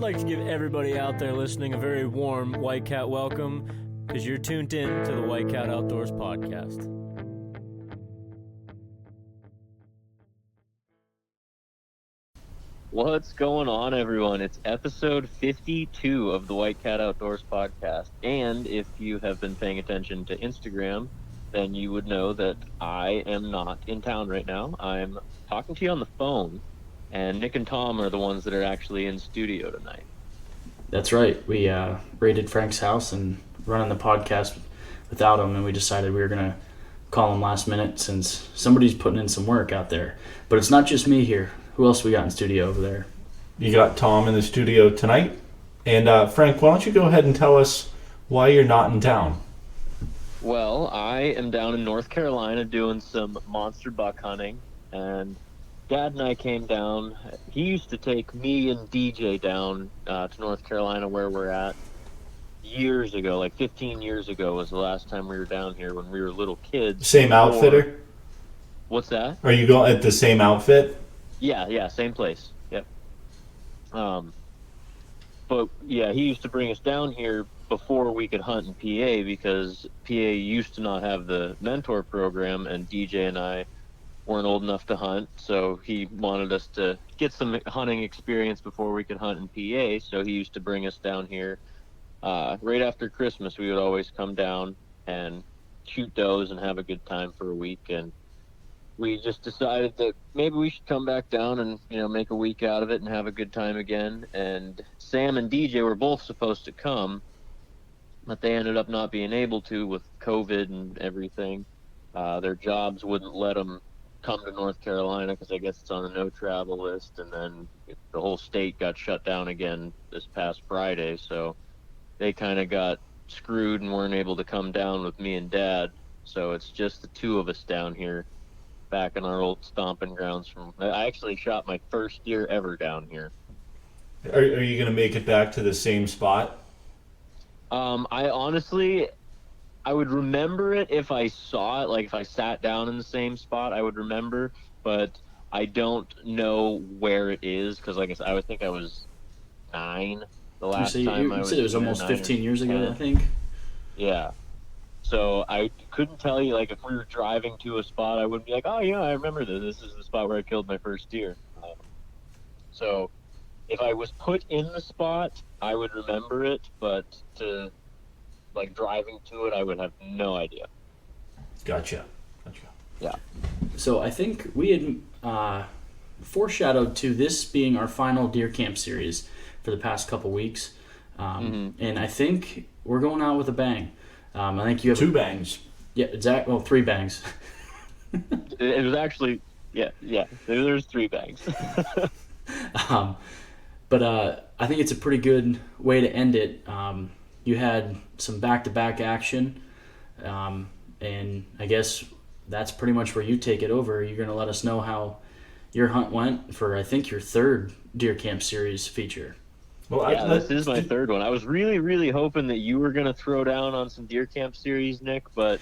like to give everybody out there listening a very warm White Cat welcome, because you're tuned in to the White Cat Outdoors podcast. What's going on, everyone? It's episode 52 of the White Cat Outdoors podcast. And if you have been paying attention to Instagram, then you would know that I am not in town right now. I'm talking to you on the phone, and Nick and Tom are the ones that are actually in studio tonight. That's right. We raided Frank's house and running the podcast without him, and we decided we were going to call him last minute since somebody's putting in some work out there. But it's not just me here. Who else we got in studio over there? You got Tom in the studio tonight. And Frank, why don't you go ahead and tell us why you're not in town? Well, I am down in North Carolina doing some monster buck hunting, and Dad and I came down. He used to take me and DJ down to North Carolina where we're at years ago, like 15 years ago was the last time we were down here when we were little kids. Same outfitter? What's that? Are you going at the same outfit? Yeah, same place. Yep. But yeah, he used to bring us down here before we could hunt in PA because PA used to not have the mentor program, and DJ and I weren't old enough to hunt, so he wanted us to get some hunting experience before we could hunt in PA. So he used to bring us down here right after Christmas. We would always come down and shoot does and have a good time for a week, and we just decided that maybe we should come back down and, make a week out of it and have a good time again. And Sam and DJ were both supposed to come, but they ended up not being able to with COVID and everything. Their jobs wouldn't let them come to North Carolina because I guess it's on the no travel list. And then the whole state got shut down again this past Friday. So they kind of got screwed and weren't able to come down with me and Dad. So it's just the two of us down here, back in our old stomping grounds. I actually shot my first deer ever down here. Are you going to make it back to the same spot? I honestly, I would remember it if I saw it. Like if I sat down in the same spot, I would remember. But I don't know where it is because, like I said, I would think I was 9 the last time I was. You said it was almost 15 years ago, I think. Yeah. So I couldn't tell you, like, if we were driving to a spot, I wouldn't be like, oh, yeah, I remember this. This is the spot where I killed my first deer. So if I was put in the spot, I would remember it, but driving to it, I would have no idea. Gotcha. Yeah. So I think we had foreshadowed to this being our final deer camp series for the past couple weeks. And I think we're going out with a bang. I think you have 2 bangs. Yeah, exactly. Well, 3 bangs. It was actually, yeah. There's 3 bangs. But I think it's a pretty good way to end it. You had some back-to-back action, and I guess that's pretty much where you take it over. You're going to let us know how your hunt went for, I think, your 3rd Deer Camp Series feature. Well, yeah, this is my 3rd one. I was really, really hoping that you were going to throw down on some Deer Camp Series, Nick, but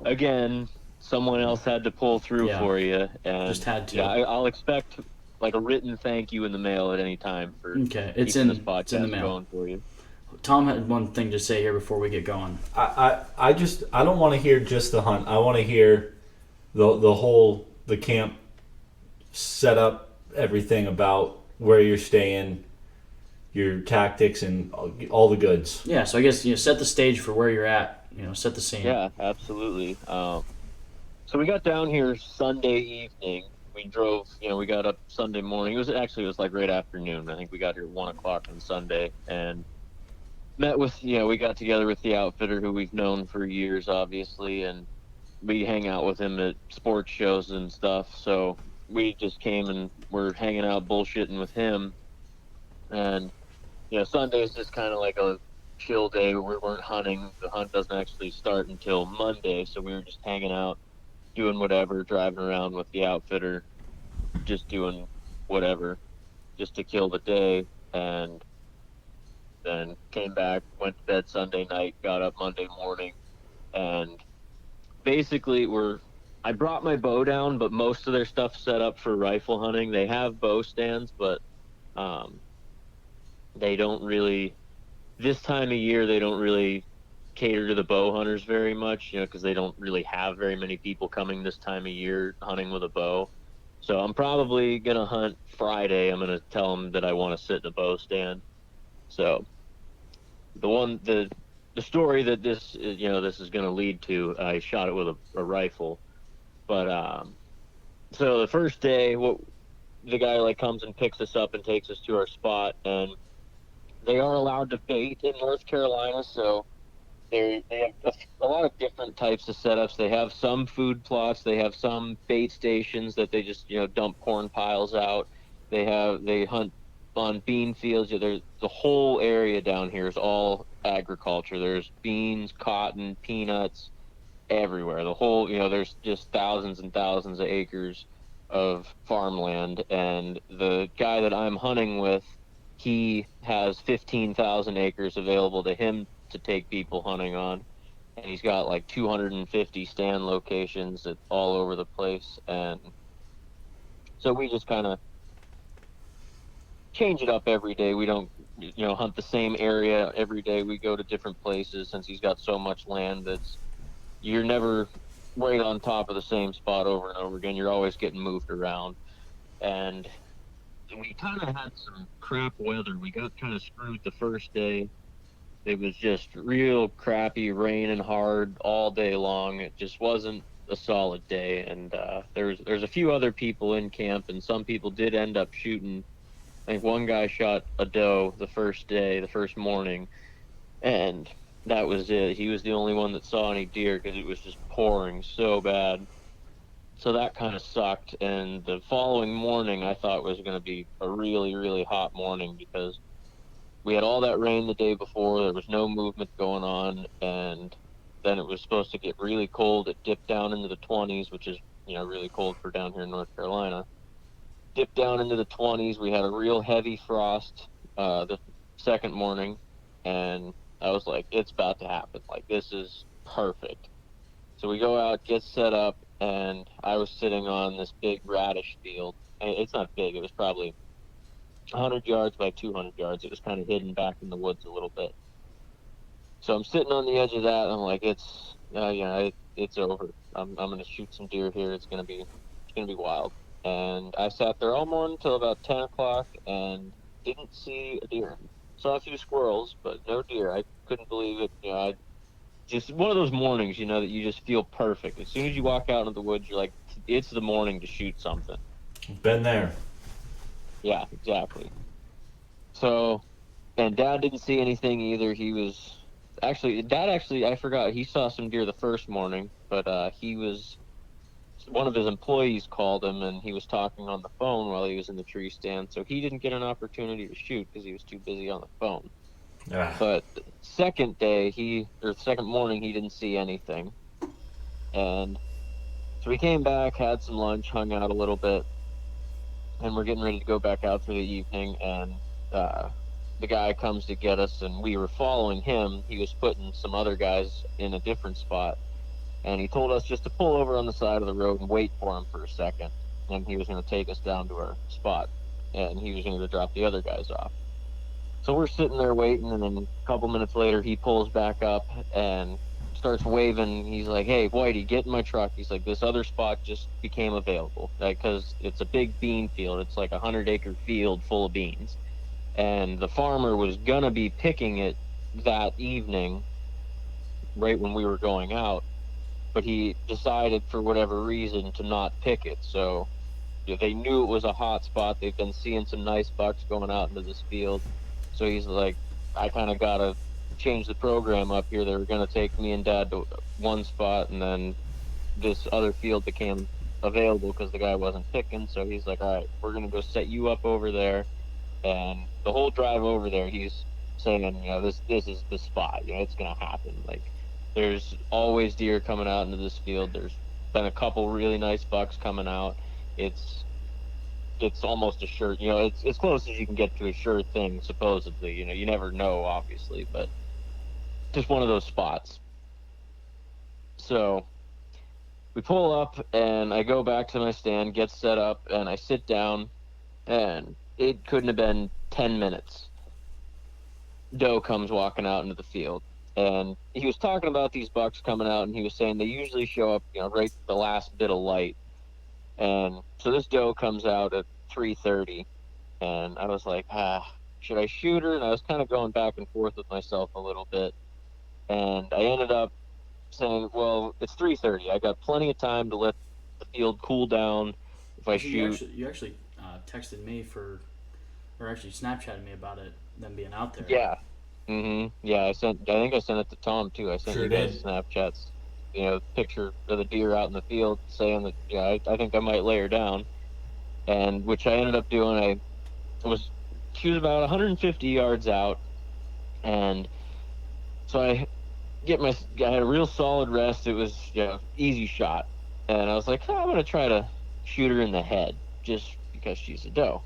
again, someone else had to pull through for you. And just had to. Yeah, I'll expect like a written thank you in the mail at any time for it's in this podcast it's in the mail. Going for you. Tom had one thing to say here before we get going. I don't want to hear just the hunt. I want to hear the camp setup, everything about where you're staying, your tactics, and all the goods. Yeah, so I guess set the stage for where you're at. Set the scene. Yeah, absolutely. So we got down here Sunday evening. We drove. We got up Sunday morning. It was like right afternoon. I think we got here 1:00 on Sunday and met with. We got together with the outfitter who we've known for years, obviously, and we hang out with him at sports shows and stuff. So we just came and we're hanging out, bullshitting with him, and. Sunday's just kind of like a chill day. We weren't hunting. The hunt doesn't actually start until Monday, so we were just hanging out, doing whatever, driving around with the outfitter, just doing whatever, just to kill the day, and then came back, went to bed Sunday night, got up Monday morning, and basically I brought my bow down, but most of their stuff set up for rifle hunting. They have bow stands, but they don't really, this time of year, they don't really cater to the bow hunters very much, because they don't really have very many people coming this time of year hunting with a bow. So I'm probably going to hunt Friday. I'm going to tell them that I want to sit in a bow stand. So the story that this is going to lead to, I shot it with a rifle. But so the first day, the guy like comes and picks us up and takes us to our spot, and they are allowed to bait in North Carolina. So they have a lot of different types of setups. They have some food plots. They have some bait stations that they just dump corn piles out. They hunt on bean fields. There's the whole area down here is all agriculture. There's beans, cotton, peanuts everywhere. The whole there's just thousands and thousands of acres of farmland. And the guy that I'm hunting with, he has 15,000 acres available to him to take people hunting on, and he's got like 250 stand locations all over the place. And so we just kind of change it up every day. We don't hunt the same area every day. We go to different places, since he's got so much land that's you're never right on top of the same spot over and over again. You're always getting moved around. And we kind of had some crap weather. We got kind of screwed the first day. It was just real crappy, raining hard all day long. It just wasn't a solid day. And there's a few other people in camp, and some people did end up shooting. I think one guy shot a doe the first morning, and that was it. He was the only one that saw any deer because it was just pouring so bad. So that kind of sucked. And the following morning, I thought was going to be a really, really hot morning, because we had all that rain the day before. There was no movement going on, and then it was supposed to get really cold. It dipped down into the 20s, which is really cold for down here in North Carolina. Dipped down into the 20s. We had a real heavy frost the second morning, and I was like, it's about to happen. Like, this is perfect. So we go out, get set up, and I was sitting on this big radish field. And it's not big. It was probably 100 yards by 200 yards. It was kind of hidden back in the woods a little bit. So I'm sitting on the edge of that. And I'm like, it's over. I'm gonna shoot some deer here. It's gonna be wild. And I sat there all morning till about 10 o'clock and didn't see a deer. Saw a few squirrels, but no deer. I couldn't believe it. Just one of those mornings, that you just feel perfect. As soon as you walk out into the woods, you're like, it's the morning to shoot something. Been there. Yeah, exactly. So, and Dad didn't see anything either. Dad I forgot, he saw some deer the first morning, but one of his employees called him, and he was talking on the phone while he was in the tree stand, so he didn't get an opportunity to shoot because he was too busy on the phone. But second morning, he didn't see anything. And so we came back, had some lunch, hung out a little bit, and we're getting ready to go back out for the evening. And the guy comes to get us, and we were following him. He was putting some other guys in a different spot, and he told us just to pull over on the side of the road and wait for him for a second, and he was going to take us down to our spot, and he was going to drop the other guys off. So we're sitting there waiting, and then a couple minutes later, he pulls back up and starts waving. He's like, "Hey, Whitey, get in my truck." He's like, "This other spot just became available," because it's a big bean field. It's like 100-acre field full of beans. And the farmer was going to be picking it that evening, right when we were going out. But he decided, for whatever reason, to not pick it. So they knew it was a hot spot. They've been seeing some nice bucks going out into this field. So he's like, I kind of got to change the program up here. They were going to take me and Dad to one spot, and then this other field became available because the guy wasn't picking. So he's like, all right, we're going to go set you up over there. And the whole drive over there, he's saying, this is the spot. It's going to happen. Like, there's always deer coming out into this field. There's been a couple really nice bucks coming out. It's almost a sure, it's as close as you can get to a sure thing, supposedly. You never know, obviously, but just one of those spots. So we pull up, and I go back to my stand, get set up, and I sit down, and it couldn't have been 10 minutes. doe comes walking out into the field, and he was talking about these bucks coming out, and he was saying they usually show up, right the last bit of light. And so this doe comes out at 3:30, and I was like, should I shoot her? And I was kind of going back and forth with myself a little bit, and I ended up saying, well, it's 3:30. I got plenty of time to let the field cool down. If I shoot, you actually texted me or actually Snapchatted me about it, them being out there. yeah, yeah. I think I sent it to Tom too. I sent Sure you guys did. Snapchats. Picture of the deer out in the field, saying that I think I might lay her down, and which I ended up doing. She was about 150 yards out, and so I had a real solid rest. It was easy shot, and I was like, I'm gonna try to shoot her in the head just because she's a doe,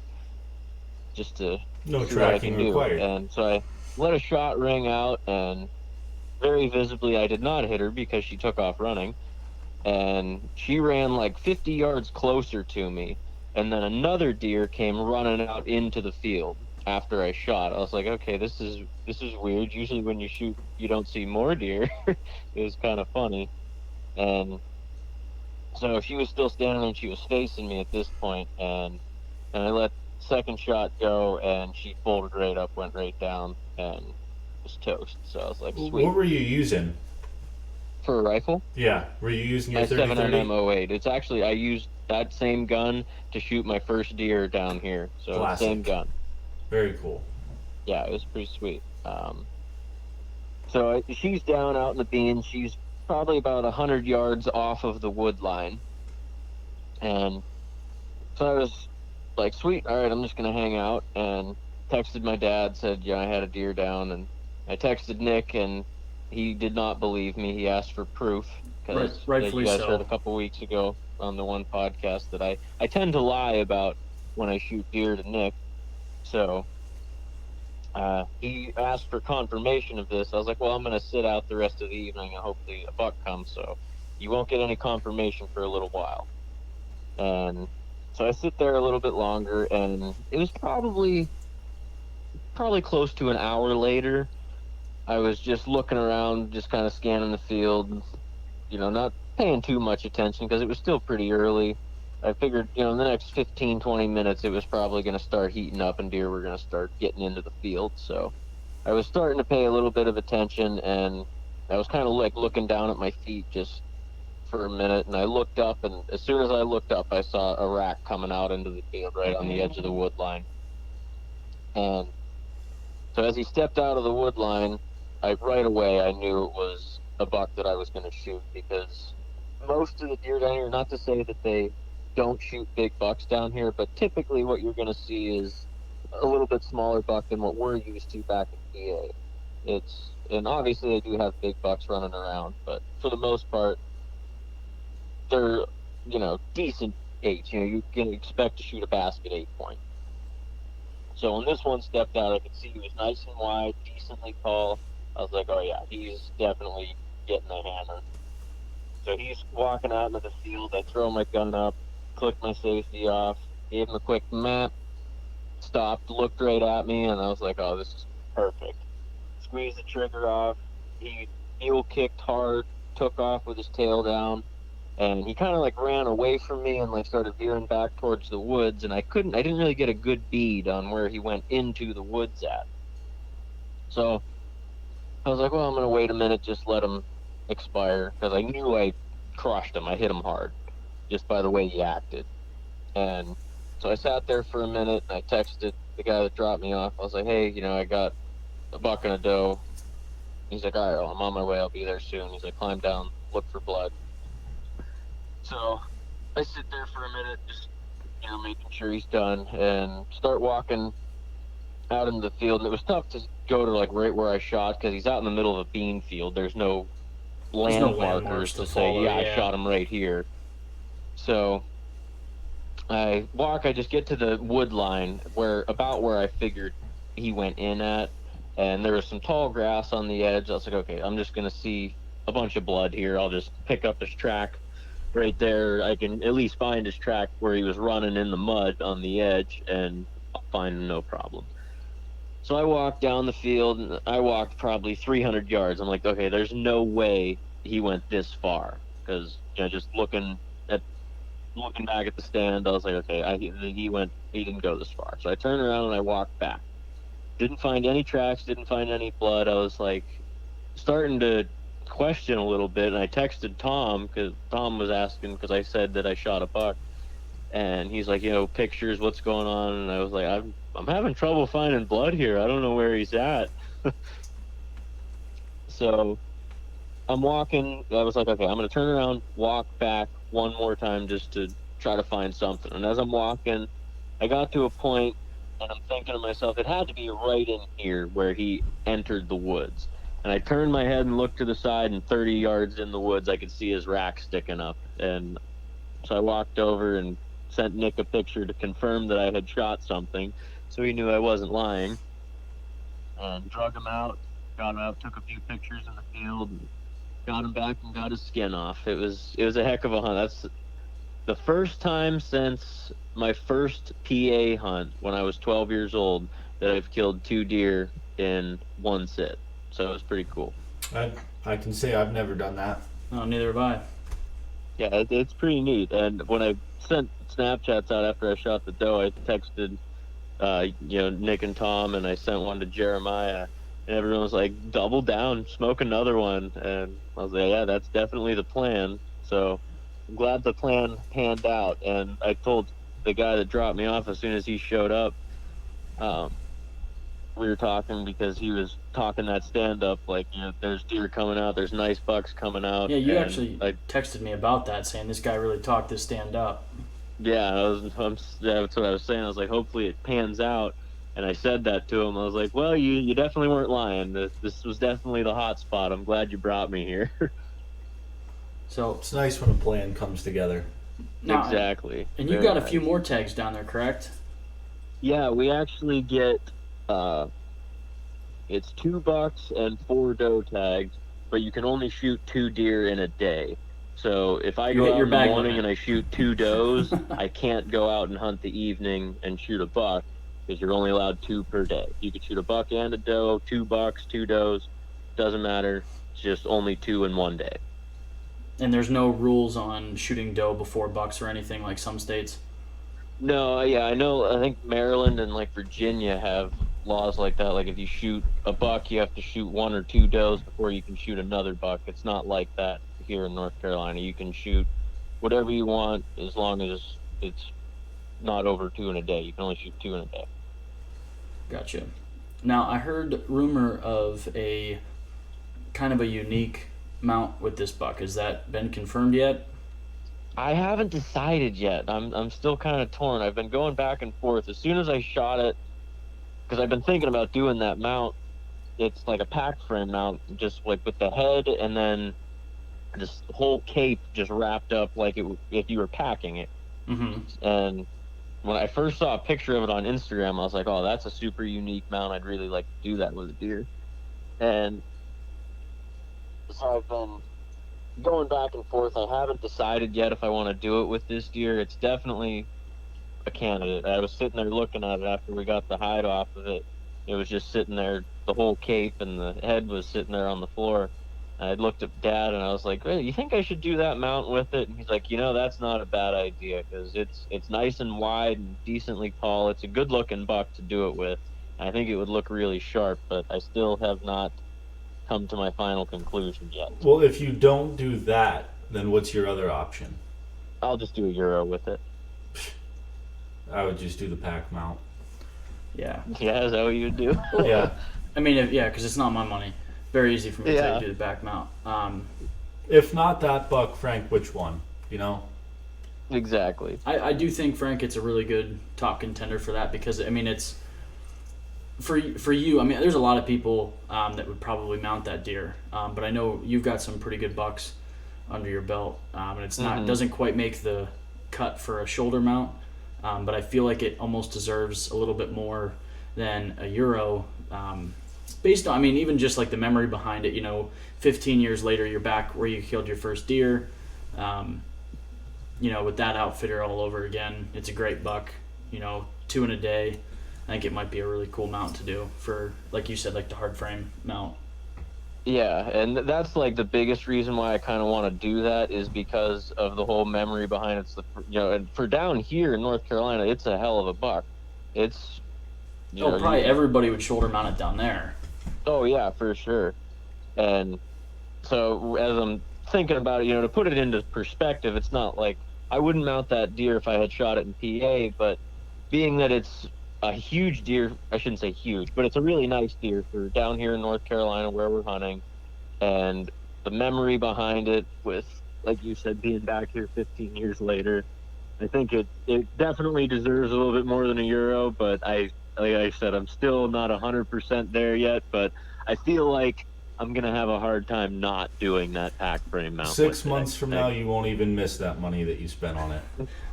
just to No see what I tracking can do. required. And so I let a shot ring out, and very visibly I did not hit her because she took off running, and she ran like 50 yards closer to me, and then another deer came running out into the field after I shot. I was like, okay, this is weird. Usually when you shoot, you don't see more deer. It was kind of funny. And so she was still standing there, and she was facing me at this point, and I let second shot go, and she folded right up, went right down, and was toast. So I was like, sweet. What were you using? For a rifle? Yeah, were you using your My 30-30? 7mm 08. It's actually, I used that same gun to shoot my first deer down here. So Classic. same gun. Very cool. Yeah, it was pretty sweet. So she's down out in the bean. She's probably about 100 yards off of the wood line. And so I was like, sweet, all right, I'm just going to hang out. And texted my dad, said, I had a deer down. And I texted Nick, and he did not believe me. He asked for proof. Because Rightfully you guys so. heard a couple weeks ago on the one podcast that I tend to lie about when I shoot deer to Nick. So he asked for confirmation of this. I was like, well, I'm going to sit out the rest of the evening and hopefully a buck comes. So you won't get any confirmation for a little while. And so I sit there a little bit longer, and it was probably close to an hour later. I was just looking around, just kind of scanning the field, not paying too much attention because it was still pretty early. I figured, in the next 15, 20 minutes, it was probably going to start heating up and deer were going to start getting into the field. So I was starting to pay a little bit of attention, and I was kind of like looking down at my feet just for a minute, and I looked up, and as soon as I looked up, I saw a rack coming out into the field right on the edge of the wood line. And so as he stepped out of the wood line, right away I knew it was a buck that I was going to shoot, because most of the deer down here, not to say that they don't shoot big bucks down here, but typically what you're going to see is a little bit smaller buck than what we're used to back in PA. And obviously they do have big bucks running around, but for the most part, they're, decent 8s. You can expect to shoot a basket 8-point. So when this one stepped out, I could see he was nice and wide, decently tall. I was like, oh yeah, he's definitely getting the hammer. So he's walking out into the field. I throw my gun up, click my safety off, gave him a quick map, stopped, looked right at me, and I was like, oh, this is perfect. Squeezed the trigger off. He heel kicked hard, took off with his tail down, and he kind of like ran away from me and like started veering back towards the woods, and I didn't really get a good bead on where he went into the woods at. So I was like, well, I'm going to wait a minute, just let him expire, because I knew I crushed him. I hit him hard just by the way he acted. And so I sat there for a minute, and I texted the guy that dropped me off. I was like, hey, I got a buck and a doe. He's like, all right, well, I'm on my way. I'll be there soon. He's like, climb down, look for blood. So I sit there for a minute, just, making sure he's done, and start walking out into the field. And it was tough to go to like right where I shot, because he's out in the middle of a bean field. There's no landmarkers to say, follow, I shot him right here. So I just get to the wood line where I figured he went in at, and there was some tall grass on the edge. I was like, okay, I'm just going to see a bunch of blood here. I'll just pick up his track right there. I can at least find his track where he was running in the mud on the edge, and I'll find him no problem. So I walked down the field, and I walked probably 300 yards. I'm like, okay, there's no way he went this far, because just looking back at the stand, I was like, okay, he didn't go this far. So I turned around and I walked back. Didn't find any tracks, didn't find any blood. I was like starting to question a little bit, and I texted Tom, because Tom was asking, because I said that I shot a buck, and he's like, pictures, what's going on? And I was like, I'm having trouble finding blood here. I don't know where he's at. So I'm walking. I was like, okay, I'm going to turn around, walk back one more time just to try to find something. And as I'm walking, I got to a point, and I'm thinking to myself, it had to be right in here where he entered the woods. And I turned my head and looked to the side, and 30 yards in the woods, I could see his rack sticking up. And so I walked over and sent Nick a picture to confirm that I had shot something, so he knew I wasn't lying. And drug him out, got him out, took a few pictures in the field, and got him back and got his skin off. It was a heck of a hunt. That's the first time since my first PA hunt when I was 12 years old that I've killed 2 deer in one sit. So it was pretty cool. I can say I've never done that. No, neither have I. Yeah, it's pretty neat. And when I sent Snapchats out after I shot the doe, I texted, Nick and Tom, and I sent one to Jeremiah, and everyone was like, double down, smoke another one. And I was like, yeah, that's definitely the plan. So I'm glad the plan panned out. And I told the guy that dropped me off as soon as he showed up, we were talking, because he was talking that stand up, like, there's deer coming out, there's nice bucks coming out. Yeah, you and actually texted me about that, saying this guy really talked this stand up. Yeah, that's what I was saying. I was like, hopefully it pans out. And I said that to him. I was like, well, you definitely weren't lying. This was definitely the hot spot. I'm glad you brought me here. So It's nice when a plan comes together. now, Exactly. And you Very got a nice. few more tags down there, correct? Yeah, we actually get it's 2 bucks and 4 doe tags, but you can only shoot 2 deer in a day. So if I You go hit out your in the bag morning limit. and I shoot 2 does, I can't go out and hunt the evening and shoot a buck, because you're only allowed 2 per day. You could shoot a buck and a doe, 2 bucks, 2 does, doesn't matter. It's just only 2 in one day. And there's no rules on shooting doe before bucks or anything like some states. No, yeah, I know. I think Maryland and like Virginia have laws like that. Like if you shoot a buck, you have to shoot 1 or 2 does before you can shoot another buck. It's not like that here in North Carolina. You can shoot whatever you want as long as it's not over 2 in a day. You can only shoot 2 in a day. Gotcha. Now, I heard rumor of a kind of a unique mount with this buck. Has that been confirmed yet? I haven't decided yet. I'm still kind of torn. I've been going back and forth. As soon as I shot it, because I've been thinking about doing that mount. It's like a pack frame mount, just like with the head and then this whole cape just wrapped up like if you were packing it. Mm-hmm. And when I first saw a picture of it on Instagram, I was like, oh, that's a super unique mount. I'd really like to do that with a deer. And so I've been going back and forth. I haven't decided yet if I want to do it with this deer. It's definitely a candidate. I was sitting there looking at it after we got the hide off of it. It was just sitting there, the whole cape and the head was sitting there on the floor. I looked at Dad and I was like, hey, you think I should do that mount with it? And he's like, that's not a bad idea, because it's nice and wide and decently tall. It's a good looking buck to do it with. I think it would look really sharp, but I still have not come to my final conclusion yet. Well, if you don't do that, then what's your other option? I'll just do a Euro with it. I would just do the pack mount. Yeah. Yeah, is that what you would do? Yeah. I mean, because it's not my money. Very easy for me Yeah. to do the back mount. If not that buck, Frank, which one? Exactly. I do think Frank it's a really good top contender for that, because I mean it's for you. I mean, there's a lot of people that would probably mount that deer, but I know you've got some pretty good bucks under your belt, and it's not doesn't quite make the cut for a shoulder mount, but I feel like it almost deserves a little bit more than a Euro. Based on, I mean, even just like the memory behind it, 15 years later, you're back where you killed your first deer, with that outfitter all over again. It's a great buck, 2 in a day. think it might be a really cool mount to do for, like you said, like the hard frame mount. Yeah, and that's like the biggest reason why I kind of want to do that is because of the whole memory behind it. It's and for down here in North Carolina, it's a hell of a buck. It's Probably everybody would shoulder mount it down there. Oh yeah, for sure. And so as I'm thinking about it, to put it into perspective, it's not like I wouldn't mount that deer if I had shot it in PA, but being that it's a huge deer, I shouldn't say huge, but it's a really nice deer for down here in North Carolina where we're hunting, and the memory behind it with, like you said, being back here 15 years later, I think it definitely deserves a little bit more than a euro, but like I said, I'm still not 100% there yet, but I feel like I'm going to have a hard time not doing that pack frame mount. 6 months from now, you won't even miss that money that you spent on it.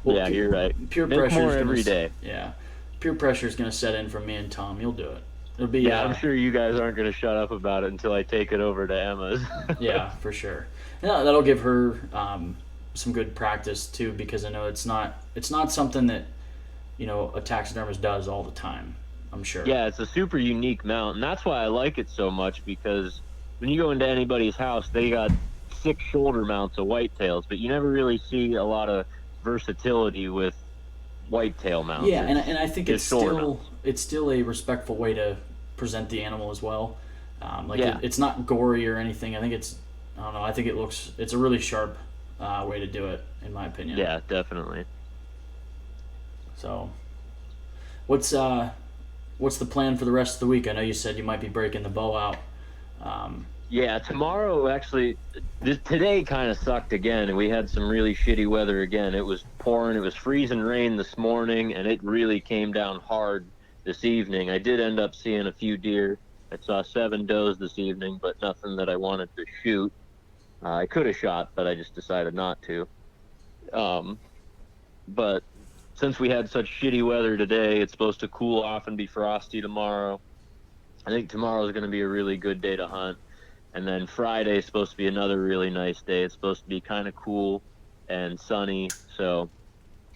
Well, yeah, you're right. Pure Make pressure more every day. Yeah. Peer pressure is going to set in from me and Tom. You'll do it. It'll be. Yeah, I'm sure you guys aren't going to shut up about it until I take it over to Emma's. Yeah, for sure. Yeah, that'll give her some good practice too, because I know it's not something that a taxidermist does all the time. I'm sure. Yeah, it's a super unique mount, and that's why I like it so much, because when you go into anybody's house, they got 6 shoulder mounts of whitetails, but you never really see a lot of versatility with whitetail mounts. Yeah, and I think it's mounts. still a respectful way to present the animal as well. Yeah. It's not gory or anything. I think I think it's a really sharp way to do it, in my opinion. Yeah, definitely. So, what's the plan for the rest of the week? I know you said you might be breaking the bow out. Yeah, tomorrow actually, today kind of sucked again. We had some really shitty weather again. It was pouring, it was freezing rain this morning, and it really came down hard this evening. I did end up seeing a few deer. I saw 7 does this evening, but nothing that I wanted to shoot. I could have shot, but I just decided not to. But since we had such shitty weather today, it's supposed to cool off and be frosty tomorrow. I think tomorrow is going to be a really good day to hunt. And then Friday is supposed to be another really nice day. It's supposed to be kind of cool and sunny. So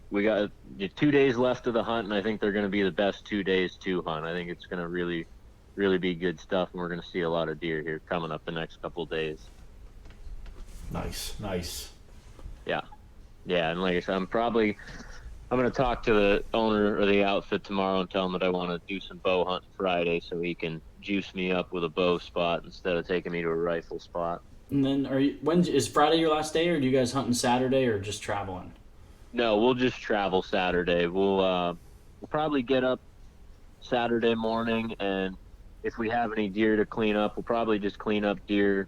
we got 2 days left of the hunt, and I think they're going to be the best 2 days to hunt. I think it's going to really, really be good stuff, and we're going to see a lot of deer here coming up the next couple of days. Nice. Yeah. Yeah, and like I said, I'm going to talk to the owner of the outfit tomorrow and tell him that I want to do some bow hunting Friday so he can juice me up with a bow spot instead of taking me to a rifle spot. And then when is Friday your last day, or do you guys hunting Saturday, or just traveling? No, we'll just travel Saturday. We'll probably get up Saturday morning, and if we have any deer to clean up, we'll probably just clean up deer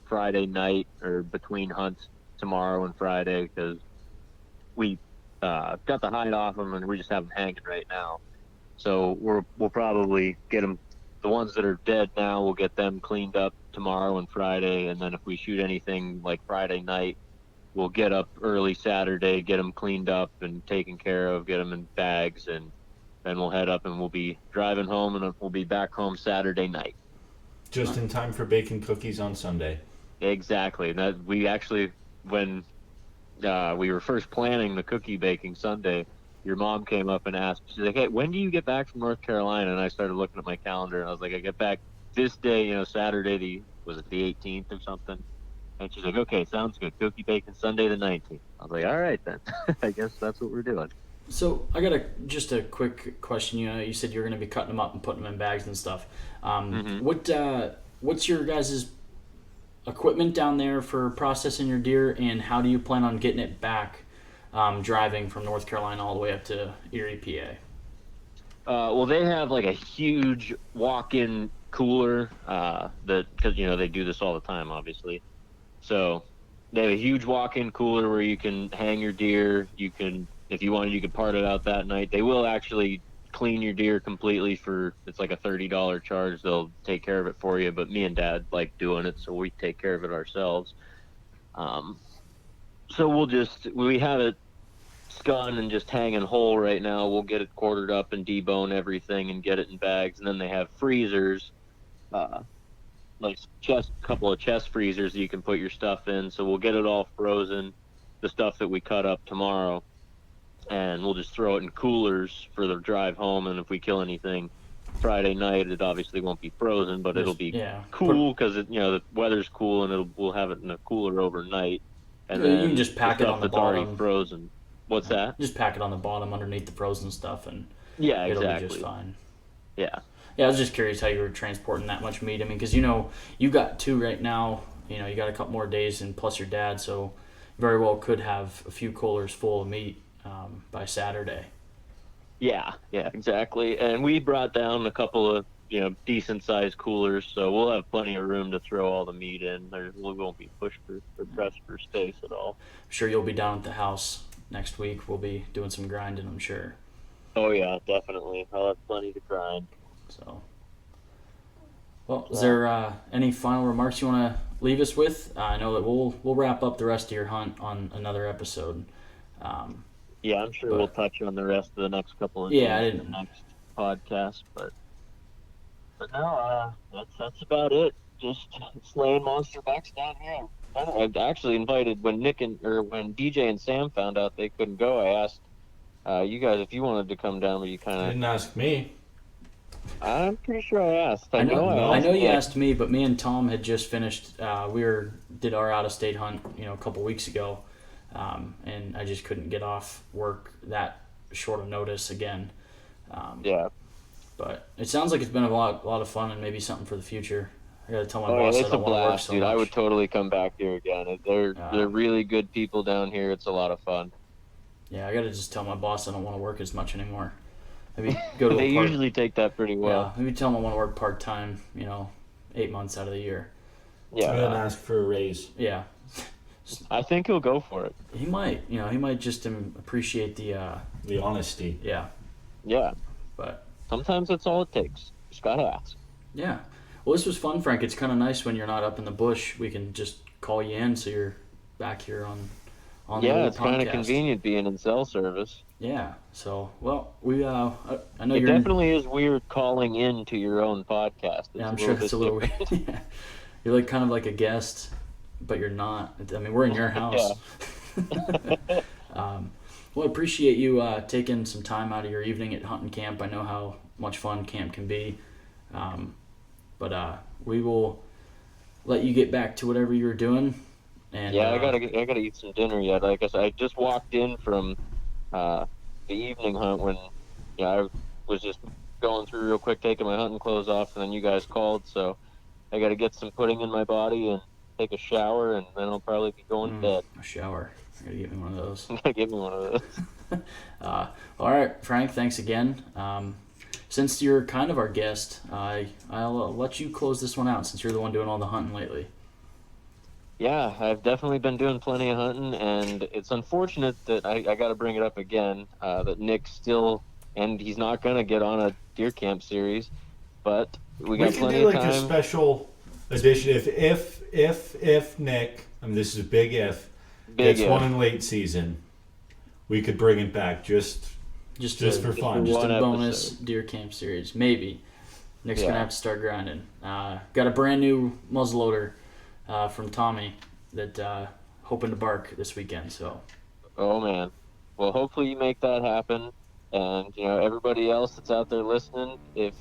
Friday night or between hunts tomorrow and Friday, because we got the hide off them and we just have them hanging right now. So we'll probably get them, the ones that are dead now, we'll get them cleaned up tomorrow and Friday. And then if we shoot anything like Friday night, we'll get up early Saturday, get them cleaned up and taken care of, get them in bags, and then we'll head up and we'll be driving home, and we'll be back home Saturday night. Just in time for baking cookies on Sunday. Exactly. That we actually, when we were first planning the cookie baking Sunday, your mom came up and asked, she's like, hey, when do you get back from North Carolina? And I started looking at my calendar, and I was like, I get back this day, Saturday, was it the 18th or something? And she's like, okay, sounds good. Cookie baking Sunday the 19th. I was like, all right then. I guess that's what we're doing. So I got just a quick question. You said you're going to be cutting them up and putting them in bags and stuff. What's your guys' equipment down there for processing your deer, and how do you plan on getting it back driving from North Carolina all the way up to Erie, PA? Well, they have like a huge walk-in cooler because they do this all the time, obviously. So they have a huge walk-in cooler where you can hang your deer. You can, if you wanted, you could part it out that night. They will actually clean your deer completely it's like a $30 charge. They'll take care of it for you, but me and Dad like doing it, so we take care of it ourselves. So we have it scun and just hanging whole right now. We'll get it quartered up and debone everything and get it in bags. And then they have freezers, like a couple of chest freezers that you can put your stuff in. So we'll get it all frozen, the stuff that we cut up tomorrow. and we'll just throw it in coolers for the drive home. And if we kill anything Friday night, it obviously won't be frozen, but it'll be cool because the weather's cool, and we'll have it in a cooler overnight. And then you can just pack it on the bottom. Already frozen. What's that? Just pack it on the bottom underneath the frozen stuff, and exactly. It'll be just fine. Yeah. Yeah, I was just curious how you were transporting that much meat. I mean, because you got 2 right now. You got a couple more days, and plus your dad, so very well could have a few coolers full of meat by Saturday. Yeah, exactly. And we brought down a couple of decent sized coolers, so we'll have plenty of room to throw all the meat in. We won't be pushed or pressed for space at all. I'm sure you'll be down at the house next week. We'll be doing some grinding, I'm sure. Oh yeah, definitely. I'll have plenty to grind. So, well, is there any final remarks you want to leave us with? I know that we'll wrap up the rest of your hunt on another episode. Yeah, I'm sure we'll touch on the rest of the next couple of days in the next podcast, but no, that's about it. Just slaying monster bucks down here. I actually invited when when DJ and Sam found out they couldn't go. I asked you guys if you wanted to come down, but you kind of didn't ask me. I'm pretty sure I asked. I know you asked me, but me and Tom had just finished. Did our out-of-state hunt, a couple weeks ago, and I just couldn't get off work that short of notice again. Yeah. But it sounds like it's been a lot of fun, and maybe something for the future. I gotta tell my boss I don't want to work so dude. much. I would totally come back here again. They're really good people down here. It's a lot of fun. Yeah, I gotta just tell my boss I don't want to work as much anymore. Maybe go to. They usually take that pretty well. Yeah, maybe tell them I want to work part time. 8 months out of the year. Yeah. I'm gonna ask for a raise. Yeah. I think he'll go for it. He might. He might just appreciate the honesty. Yeah. Yeah. But sometimes that's all it takes. Just gotta ask. Yeah. Well, this was fun, Frank. It's kind of nice when you're not up in the bush. We can just call you in, so you're back here on the it's kind of convenient being in cell service. Yeah. So, well, we I know it definitely is weird calling in to your own podcast. I'm sure it's a little weird. Yeah. You're like kind of like a guest, but you're not. I mean, we're in your house. Well, I appreciate you taking some time out of your evening at hunting camp. I know how much fun camp can be. But we will let you get back to whatever you're doing. And I gotta eat some dinner yet. Like I said, I just walked in from the evening hunt when I was just going through real quick, taking my hunting clothes off, and then you guys called. So I got to get some pudding in my body and take a shower, and then I'll probably be going to bed. A shower. I gotta get me one of those. Give me one of those. All right, Frank. Thanks again. Since you're kind of our guest, I'll let you close this one out since you're the one doing all the hunting lately. Yeah, I've definitely been doing plenty of hunting, and it's unfortunate that I got to bring it up again, that Nick's still, and he's not going to get on a deer camp series, but we got plenty of time. We can do a special edition if Nick, this is a big if, gets one in late season, we could bring it back just for fun. Just a bonus deer camp series, maybe. Nick's going to have to start grinding. Got a brand new muzzleloader from Tommy that hoping to bark this weekend. So. Oh man, well hopefully you make that happen, and everybody else that's out there listening, if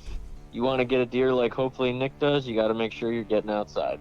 you want to get a deer like hopefully Nick does, you got to make sure you're getting outside.